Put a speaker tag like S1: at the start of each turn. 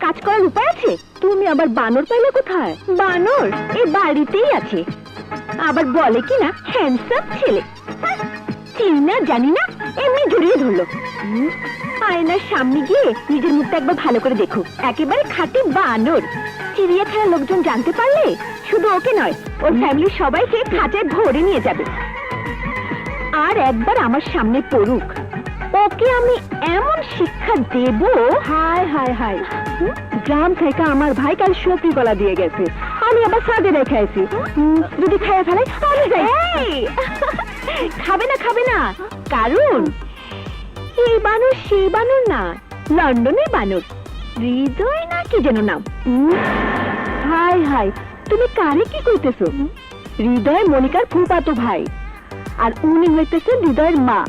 S1: কাজ করার উপায় আছে? তুমি আবার বানর পাইলে কোথায়? বানর এই বাড়িতেই আছে, আবার বলে কিনা হ্যান্ডসাম ছেলে। চিনি না জানি না, এমনি জড়িয়ে ধরলো। আয়নার সামনে গিয়ে নিজের মুখটা একবার ভালো করে দেখো, একেবারে খাঁটি বানর। চিড়িয়াখানার লোকজন জানতে পারলে শুধু ওকে নয়, ওর ফ্যামিলির সবাইকে খাঁচায় ভরে নিয়ে যাবে। আর একবার আমার সামনে পড়ুক, ওকে আমি এমন শিক্ষা দেব। হায় হায় হায়, গ্রাম থেকে আমার ভাই কাল সত্যি গলা দিয়ে গেছে, আমি আবার সাদে রেখেছি। যদি খাইয়া ফেলে আমি যাই। খাবে না খাবে না, কারণ এই বানর সেই বানর না, লন্ডনের বানর, হৃদয় না কি যেন নাম। হায় হায়, তুমি কারে কি কইতেছো? হৃদয় মনিকার ফুফাতো ভাই, আর উনি হইতেছেন হৃদয়ের মা।